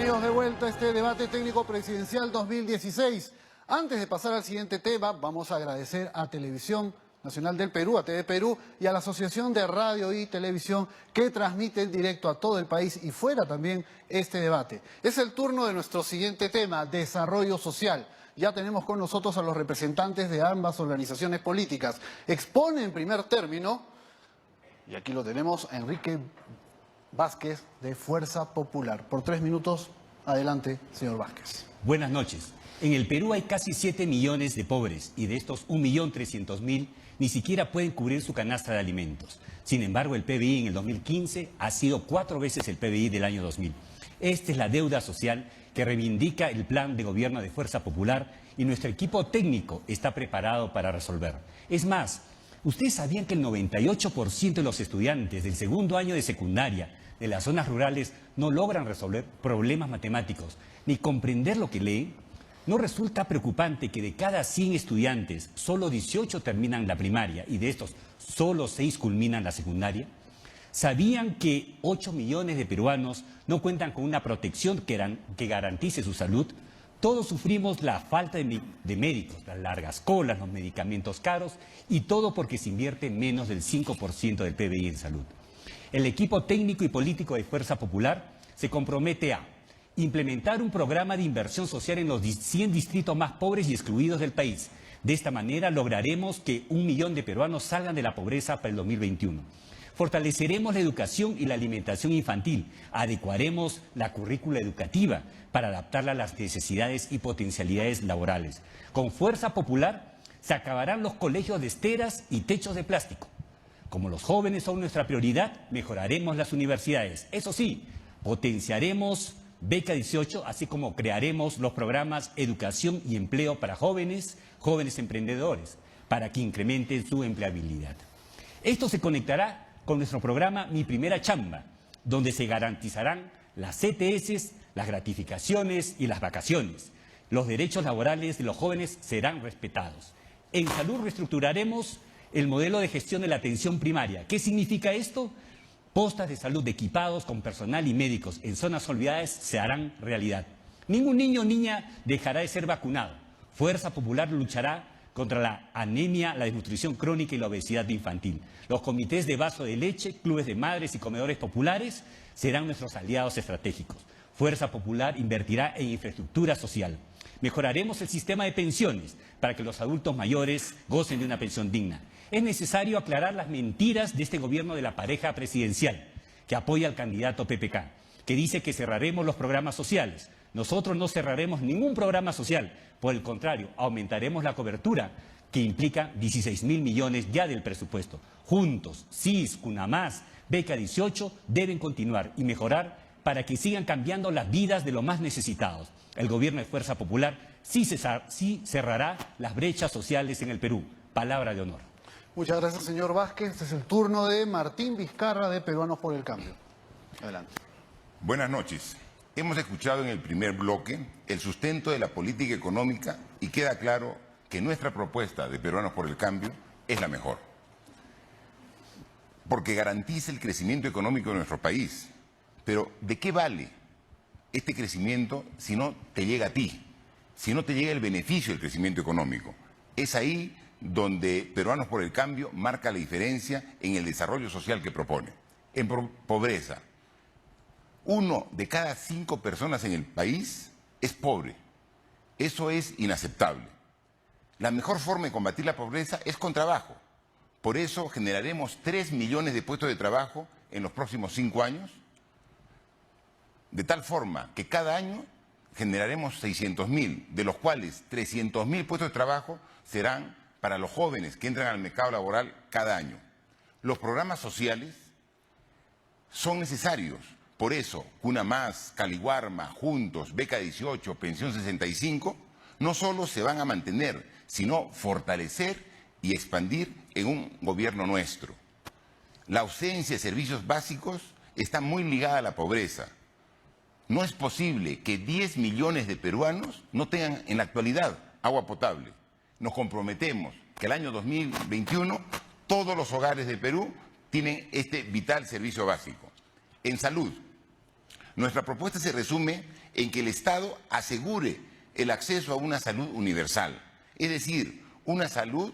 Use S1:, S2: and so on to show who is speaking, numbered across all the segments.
S1: Bienvenidos de vuelta a este debate técnico presidencial 2016. Antes de pasar al siguiente tema, vamos a agradecer a Televisión Nacional del Perú, a TV Perú, y a la Asociación de Radio y Televisión que transmite en directo a todo el país y fuera también este debate. Es el turno de nuestro siguiente tema, desarrollo social. Ya tenemos con nosotros a los representantes de ambas organizaciones políticas. Expone en primer término, y aquí lo tenemos, a Enrique Vázquez de Fuerza Popular. Por 3 minutos, adelante, señor Vázquez.
S2: Buenas noches. En el Perú hay casi 7 millones de pobres y de estos 1.300.000 ni siquiera pueden cubrir su canasta de alimentos. Sin embargo, el PBI en el 2015 ha sido 4 veces el PBI del año 2000. Esta es la deuda social que reivindica el plan de gobierno de Fuerza Popular y nuestro equipo técnico está preparado para resolver. Es más, ¿ustedes sabían que el 98% de los estudiantes del segundo año de secundaria de las zonas rurales no logran resolver problemas matemáticos ni comprender lo que leen? ¿No resulta preocupante que de cada 100 estudiantes, solo 18 terminan la primaria y de estos solo 6 culminan la secundaria? ¿Sabían que 8 millones de peruanos no cuentan con una protección que garantice su salud? Todos sufrimos la falta de médicos, las largas colas, los medicamentos caros y todo porque se invierte menos del 5% del PBI en salud. El equipo técnico y político de Fuerza Popular se compromete a implementar un programa de inversión social en los 100 distritos más pobres y excluidos del país. De esta manera lograremos que 1 millón de peruanos salgan de la pobreza para el 2021. Fortaleceremos la educación y la alimentación infantil. Adecuaremos la currícula educativa para adaptarla a las necesidades y potencialidades laborales. Con Fuerza Popular se acabarán los colegios de esteras y techos de plástico. Como los jóvenes son nuestra prioridad, mejoraremos las universidades. Eso sí, potenciaremos Beca 18, así como crearemos los programas Educación y Empleo para jóvenes emprendedores, para que incrementen su empleabilidad. Esto se conectará con nuestro programa Mi Primera Chamba, donde se garantizarán las CTS, las gratificaciones y las vacaciones. Los derechos laborales de los jóvenes serán respetados. En salud reestructuraremos el modelo de gestión de la atención primaria. ¿Qué significa esto? Postas de salud equipados con personal y médicos en zonas olvidadas se harán realidad. Ningún niño o niña dejará de ser vacunado. Fuerza Popular luchará contra la anemia, la desnutrición crónica y la obesidad infantil. Los comités de vaso de leche, clubes de madres y comedores populares serán nuestros aliados estratégicos. Fuerza Popular invertirá en infraestructura social. Mejoraremos el sistema de pensiones para que los adultos mayores gocen de una pensión digna. Es necesario aclarar las mentiras de este gobierno de la pareja presidencial que apoya al candidato PPK, que dice que cerraremos los programas sociales. Nosotros no cerraremos ningún programa social, por el contrario, aumentaremos la cobertura que implica 16.000 millones ya del presupuesto. Juntos, CIS, CUNAMAS, Beca 18 deben continuar y mejorar para que sigan cambiando las vidas de los más necesitados. El gobierno de Fuerza Popular sí cerrará las brechas sociales en el Perú. Palabra de honor.
S1: Muchas gracias, señor Vázquez. Este es el turno de Martín Vizcarra de Peruanos por el Cambio. Adelante.
S3: Buenas noches. Hemos escuchado en el primer bloque el sustento de la política económica y queda claro que nuestra propuesta de Peruanos por el Cambio es la mejor. Porque garantiza el crecimiento económico de nuestro país. Pero ¿de qué vale este crecimiento si no te llega a ti? Si no te llega el beneficio del crecimiento económico. Es ahí donde Peruanos por el Cambio marca la diferencia en el desarrollo social que propone. En pobreza, 1 de cada 5 personas en el país es pobre. Eso es inaceptable. La mejor forma de combatir la pobreza es con trabajo. Por eso generaremos 3 millones de puestos de trabajo en los próximos 5 años, de tal forma que cada año generaremos 600.000, de los cuales 300.000 puestos de trabajo serán para los jóvenes que entran al mercado laboral cada año. Los programas sociales son necesarios. Por eso, CUNAMAS, Caliwarma, Juntos, Beca 18, Pensión 65, no solo se van a mantener, sino fortalecer y expandir en un gobierno nuestro. La ausencia de servicios básicos está muy ligada a la pobreza. No es posible que 10 millones de peruanos no tengan en la actualidad agua potable. Nos comprometemos que el año 2021 todos los hogares del Perú tienen este vital servicio básico. En salud, Nuestra propuesta se resume en que el Estado asegure el acceso a una salud universal, es decir, una salud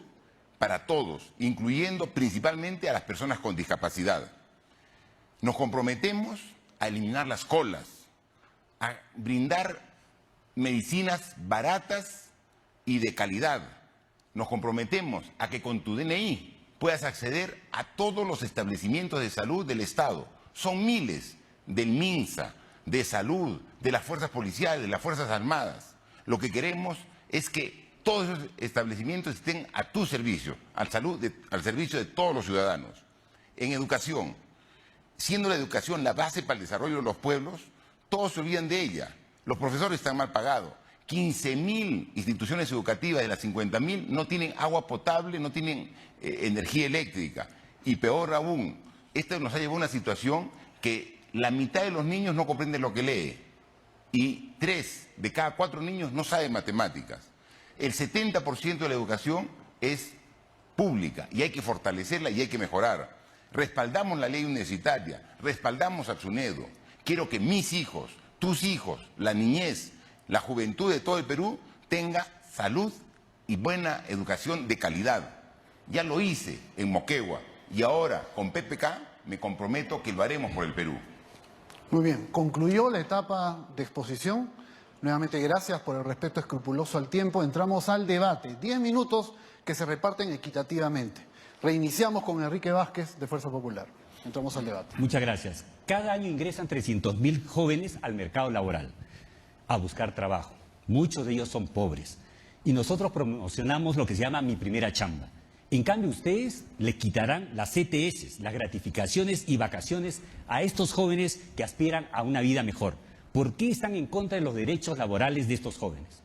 S3: para todos, incluyendo principalmente a las personas con discapacidad. Nos comprometemos a eliminar las colas, a brindar medicinas baratas y de calidad. Nos comprometemos a que con tu DNI puedas acceder a todos los establecimientos de salud del Estado. Son miles, del MINSA, de salud, de las fuerzas policiales, de las fuerzas armadas. Lo que queremos es que todos esos establecimientos estén a tu servicio, al servicio de todos los ciudadanos. En educación, siendo la educación la base para el desarrollo de los pueblos, todos se olvidan de ella. Los profesores están mal pagados. 15.000 instituciones educativas de las 50.000 no tienen agua potable, no tienen energía eléctrica. Y peor aún, esto nos ha llevado a una situación que la mitad de los niños no comprenden lo que lee. Y 3 de cada 4 niños no saben matemáticas. El 70% de la educación es pública y hay que fortalecerla y hay que mejorar. Respaldamos la ley universitaria, respaldamos a SUNEDU. Quiero que mis hijos, tus hijos, la niñez, la juventud de todo el Perú tenga salud y buena educación de calidad. Ya lo hice en Moquegua y ahora con PPK me comprometo que lo haremos por el Perú.
S1: Muy bien, concluyó la etapa de exposición. Nuevamente gracias por el respeto escrupuloso al tiempo. Entramos al debate. 10 minutos que se reparten equitativamente. Reiniciamos con Enrique Vázquez de Fuerza Popular. Entramos al debate.
S2: Muchas gracias. Cada año ingresan 300.000 jóvenes al mercado laboral a buscar trabajo. Muchos de ellos son pobres. Y nosotros promocionamos lo que se llama Mi Primera Chamba. En cambio, ustedes le quitarán las CTS, las gratificaciones y vacaciones a estos jóvenes que aspiran a una vida mejor. ¿Por qué están en contra de los derechos laborales de estos jóvenes?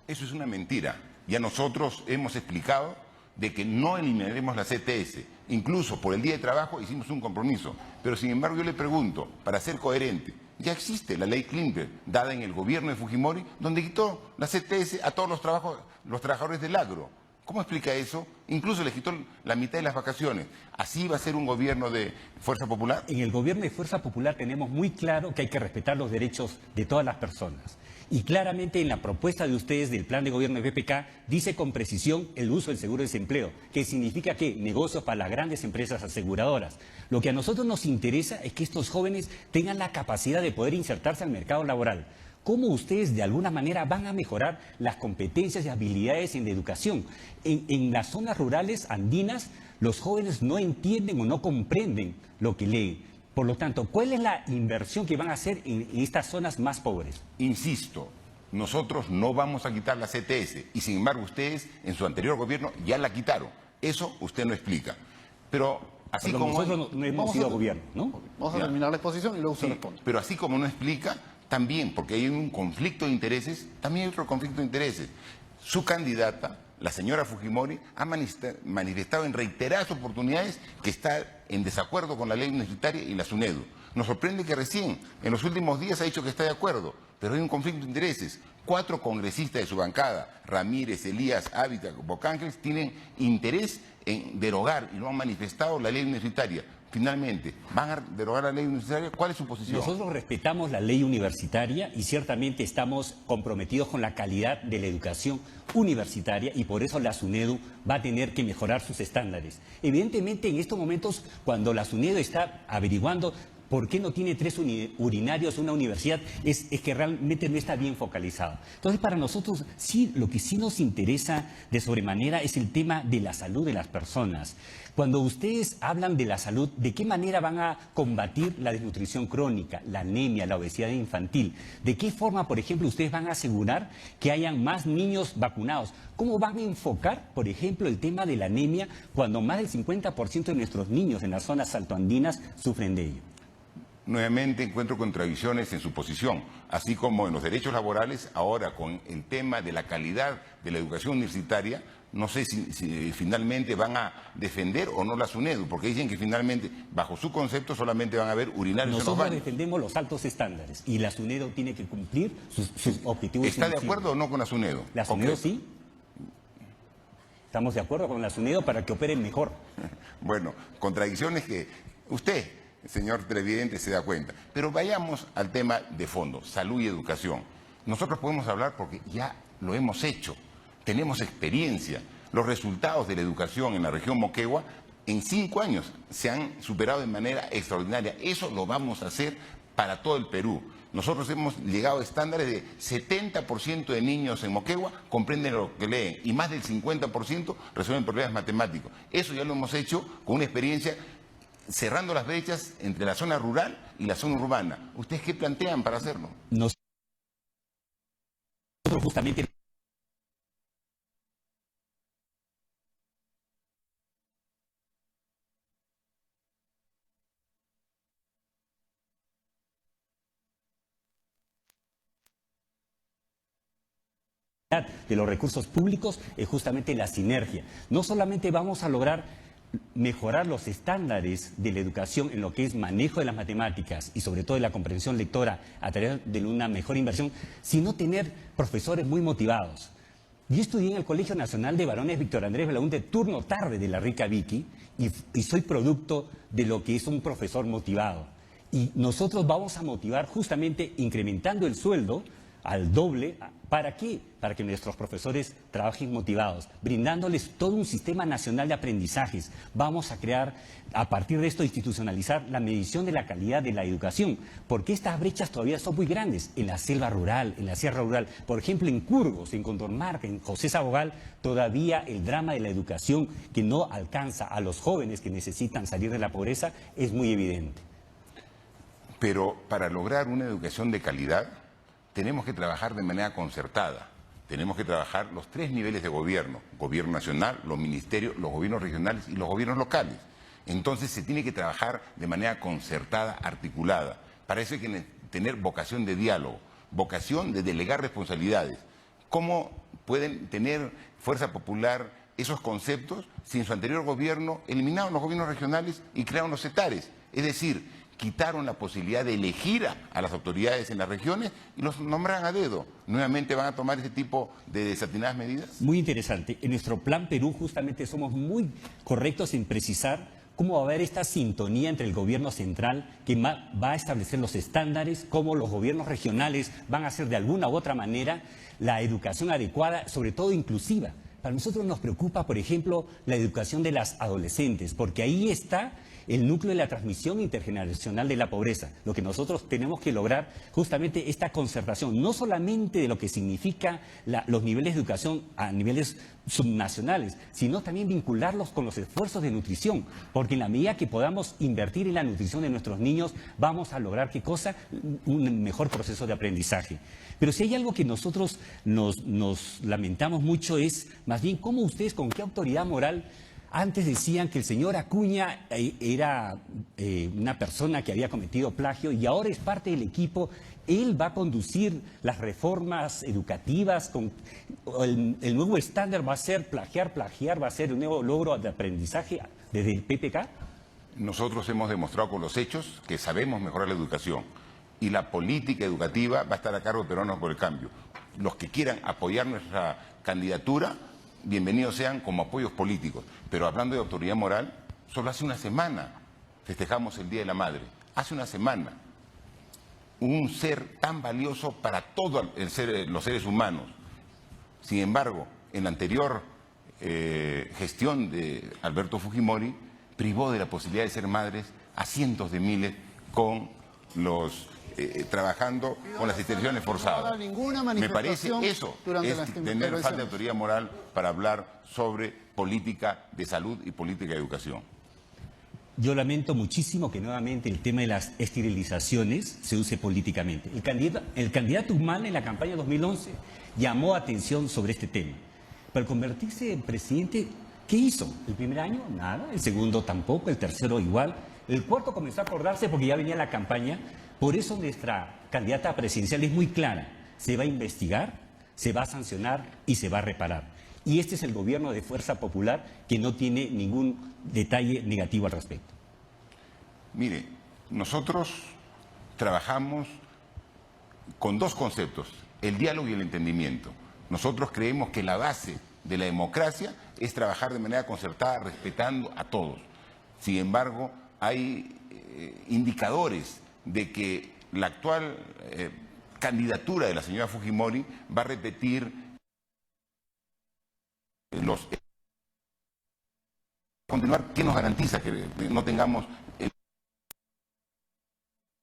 S3: Eso es una mentira. Ya nosotros hemos explicado de que no eliminaremos la CTS. Incluso por el día de trabajo hicimos un compromiso. Pero sin embargo yo le pregunto, para ser coherente, ya existe la ley Klimper, dada en el gobierno de Fujimori, donde quitó la CTS a todos los trabajadores del agro. ¿Cómo explica eso? Incluso les quitó la mitad de las vacaciones. ¿Así va a ser un gobierno de Fuerza Popular?
S2: En el gobierno de Fuerza Popular tenemos muy claro que hay que respetar los derechos de todas las personas. Y claramente en la propuesta de ustedes del plan de gobierno de PPK dice con precisión el uso del seguro de desempleo, que significa que negocios para las grandes empresas aseguradoras. Lo que a nosotros nos interesa es que estos jóvenes tengan la capacidad de poder insertarse al mercado laboral. ¿Cómo ustedes de alguna manera van a mejorar las competencias y habilidades en la educación? En las zonas rurales andinas los jóvenes no entienden o no comprenden lo que leen. Por lo tanto, ¿cuál es la inversión que van a hacer en estas zonas más pobres?
S3: Insisto, nosotros no vamos a quitar la CTS y sin embargo ustedes en su anterior gobierno ya la quitaron. Eso usted no explica. Pero así
S2: Porque
S3: como...
S2: nosotros no hemos sido gobierno, ¿no?
S1: Vamos a terminar la exposición y luego usted
S3: Sí,
S1: responde.
S3: pero así como no explica, también, porque hay un conflicto de intereses, también hay otro conflicto de intereses. Su candidata, la señora Fujimori, ha manifestado en reiteradas oportunidades que está en desacuerdo con la ley universitaria y la SUNEDU. Nos sorprende que recién, en los últimos días, ha dicho que está de acuerdo, pero hay un conflicto de intereses. 4 congresistas de su bancada, Ramírez, Elías, Ávila, Bocángeles, tienen interés en derogar, y lo han manifestado, la ley universitaria. Finalmente, ¿van a derogar la ley universitaria? ¿Cuál es su posición?
S2: Nosotros respetamos la ley universitaria y ciertamente estamos comprometidos con la calidad de la educación universitaria y por eso la SUNEDU va a tener que mejorar sus estándares. Evidentemente, en estos momentos, cuando la SUNEDU está averiguando por qué no tiene 3 urinarios una universidad, es que realmente no está bien focalizado. Entonces, para nosotros, sí, lo que sí nos interesa de sobremanera es el tema de la salud de las personas. Cuando ustedes hablan de la salud, ¿de qué manera van a combatir la desnutrición crónica, la anemia, la obesidad infantil? ¿De qué forma, por ejemplo, ustedes van a asegurar que hayan más niños vacunados? ¿Cómo van a enfocar, por ejemplo, el tema de la anemia cuando más del 50% de nuestros niños en las zonas altoandinas sufren de ello?
S3: Nuevamente encuentro contradicciones en su posición, así como en los derechos laborales, ahora con el tema de la calidad de la educación universitaria, no sé si finalmente van a defender o no la SUNEDU, porque dicen que finalmente, bajo su concepto, solamente van a haber urinarios en los
S2: Nosotros
S3: baños.
S2: defendemos los altos estándares y la SUNEDU tiene que cumplir sus objetivos.
S3: ¿Está de acuerdo o no con la SUNEDU?
S2: La SUNEDU
S3: Ok.
S2: sí. Estamos de acuerdo con la SUNEDU para que operen mejor.
S3: Bueno, contradicciones que usted el señor televidente se da cuenta. Pero vayamos al tema de fondo, salud y educación. Nosotros podemos hablar porque ya lo hemos hecho, tenemos experiencia. Los resultados de la educación en la región Moquegua en 5 años se han superado de manera extraordinaria. Eso lo vamos a hacer para todo el Perú. Nosotros hemos llegado a estándares de 70% de niños en Moquegua comprenden lo que leen y más del 50% resuelven problemas matemáticos. Eso ya lo hemos hecho con una experiencia cerrando las brechas entre la zona rural y la zona urbana. ¿Ustedes qué plantean para hacerlo?
S2: Nosotros justamente de los recursos públicos es justamente la sinergia. No solamente vamos a lograr mejorar los estándares de la educación en lo que es manejo de las matemáticas y sobre todo de la comprensión lectora a través de una mejor inversión, sino tener profesores muy motivados. Yo estudié en el Colegio Nacional de Varones Víctor Andrés Belaúnde, turno tarde de la rica Vicky, y soy producto de lo que es un profesor motivado. Y nosotros vamos a motivar justamente incrementando el sueldo al doble. ¿Para qué? Para que nuestros profesores trabajen motivados, brindándoles todo un sistema nacional de aprendizajes. Vamos a crear, a partir de esto, institucionalizar la medición de la calidad de la educación, porque estas brechas todavía son muy grandes en la selva rural, en la sierra rural. Por ejemplo, en Curgos, en Condormarca, en José Sabogal, todavía el drama de la educación que no alcanza a los jóvenes que necesitan salir de la pobreza es muy evidente.
S3: Pero para lograr una educación de calidad, tenemos que trabajar de manera concertada. Tenemos que trabajar los 3 niveles de gobierno: gobierno nacional, los ministerios, los gobiernos regionales y los gobiernos locales. Entonces se tiene que trabajar de manera concertada, articulada. Para eso hay que tener vocación de diálogo, vocación de delegar responsabilidades. ¿Cómo pueden tener fuerza popular esos conceptos si en su anterior gobierno eliminaron los gobiernos regionales y crearon los CETARES? Es decir, quitaron la posibilidad de elegir a las autoridades en las regiones y los nombran a dedo. ¿Nuevamente van a tomar ese tipo de desatinadas medidas?
S2: Muy interesante. En nuestro Plan Perú justamente somos muy correctos en precisar cómo va a haber esta sintonía entre el gobierno central que va a establecer los estándares, cómo los gobiernos regionales van a hacer de alguna u otra manera la educación adecuada, sobre todo inclusiva. Para nosotros nos preocupa, por ejemplo, la educación de las adolescentes, porque ahí está el núcleo de la transmisión intergeneracional de la pobreza. Lo que nosotros tenemos que lograr justamente esta concertación, no solamente de lo que significa los niveles de educación a niveles subnacionales, sino también vincularlos con los esfuerzos de nutrición, porque en la medida que podamos invertir en la nutrición de nuestros niños, vamos a lograr, ¿qué cosa? Un mejor proceso de aprendizaje. Pero si hay algo que nosotros nos lamentamos mucho es, más bien, cómo ustedes, con qué autoridad moral. Antes decían que el señor Acuña era una persona que había cometido plagio y ahora es parte del equipo. Él va a conducir las reformas educativas. El nuevo estándar va a ser plagiar, va a ser un nuevo logro de aprendizaje desde el PPK.
S3: Nosotros hemos demostrado con los hechos que sabemos mejorar la educación y la política educativa va a estar a cargo de Peruanos por el Cambio. Los que quieran apoyar nuestra candidatura, bienvenidos sean como apoyos políticos. Pero hablando de autoridad moral, solo hace una semana festejamos el Día de la Madre. Hace una semana. Un ser tan valioso para todos los seres humanos. Sin embargo, en la anterior gestión de Alberto Fujimori, privó de la posibilidad de ser madres a cientos de miles con los trabajando con las instituciones forzadas. Me parece eso es tener falta de autoridad moral para hablar sobre política de salud y política de educación.
S2: Yo lamento muchísimo que nuevamente el tema de las esterilizaciones se use políticamente. El candidato Humala en la campaña 2011 llamó atención sobre este tema. Pero al convertirse en presidente, ¿qué hizo? ¿El primer año? Nada. El segundo tampoco. El tercero igual. El cuarto comenzó a acordarse porque ya venía la campaña. Por eso nuestra candidata presidencial es muy clara. Se va a investigar, se va a sancionar y se va a reparar. Y este es el gobierno de Fuerza Popular que no tiene ningún detalle negativo al respecto.
S3: Mire, nosotros trabajamos con 2 conceptos, el diálogo y el entendimiento. Nosotros creemos que la base de la democracia es trabajar de manera concertada, respetando a todos. Sin embargo, hay indicadores de que la actual candidatura de la señora Fujimori va a repetir los... Continuar, ¿qué nos garantiza que no tengamos...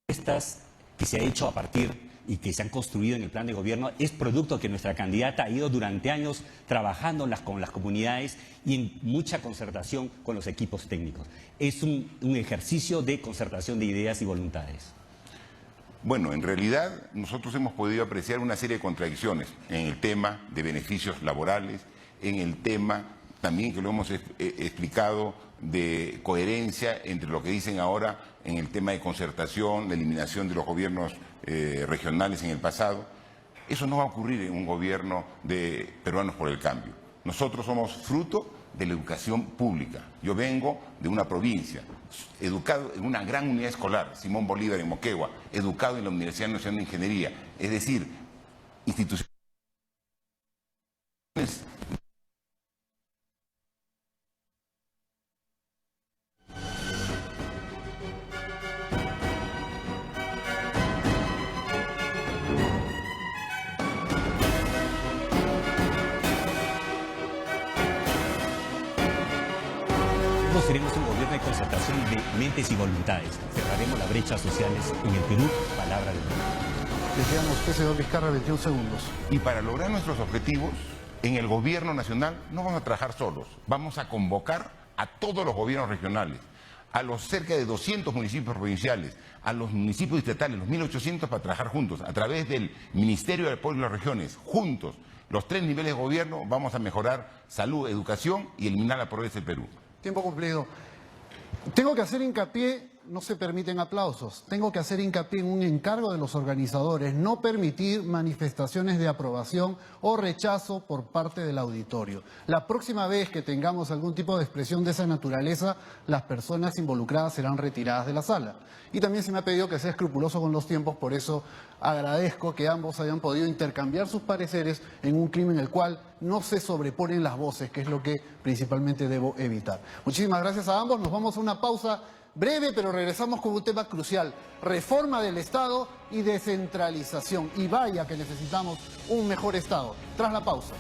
S2: Estas que se ha hecho a partir y que se han construido en el plan de gobierno es producto que nuestra candidata ha ido durante años trabajando con las comunidades y en mucha concertación con los equipos técnicos. Es un ejercicio de concertación de ideas y voluntades.
S3: Bueno, en realidad nosotros hemos podido apreciar una serie de contradicciones en el tema de beneficios laborales, en el tema también que lo hemos explicado de coherencia entre lo que dicen ahora en el tema de concertación, la eliminación de los gobiernos regionales en el pasado. Eso no va a ocurrir en un gobierno de Peruanos por el Cambio. Nosotros somos fruto de la educación pública. Yo vengo de una provincia, educado en una gran unidad escolar, Simón Bolívar en Moquegua, educado en la Universidad Nacional de Ingeniería, es decir, instituciones...
S2: Seremos un gobierno de concertación de mentes y voluntades. Cerraremos las brechas sociales en el Perú. Palabra de Dios.
S1: Le quedamos PC2 Vizcarra 21 segundos.
S3: Y para lograr nuestros objetivos, en el gobierno nacional no vamos a trabajar solos. Vamos a convocar a todos los gobiernos regionales, a los cerca de 200 municipios provinciales, a los municipios distritales, los 1.800, para trabajar juntos. A través del Ministerio del Pueblo y las Regiones, juntos, los 3 niveles de gobierno, vamos a mejorar salud, educación y eliminar la pobreza del Perú.
S1: Tiempo cumplido. Tengo que hacer hincapié, no se permiten aplausos, tengo que hacer hincapié en un encargo de los organizadores, no permitir manifestaciones de aprobación o rechazo por parte del auditorio. La próxima vez que tengamos algún tipo de expresión de esa naturaleza, las personas involucradas serán retiradas de la sala. Y también se me ha pedido que sea escrupuloso con los tiempos, por eso agradezco que ambos hayan podido intercambiar sus pareceres en un clima en el cual no se sobreponen las voces, que es lo que principalmente debo evitar. Muchísimas gracias a ambos, nos vamos a una pausa breve, pero regresamos con un tema crucial: reforma del Estado y descentralización. Y vaya que necesitamos un mejor Estado. Tras la pausa.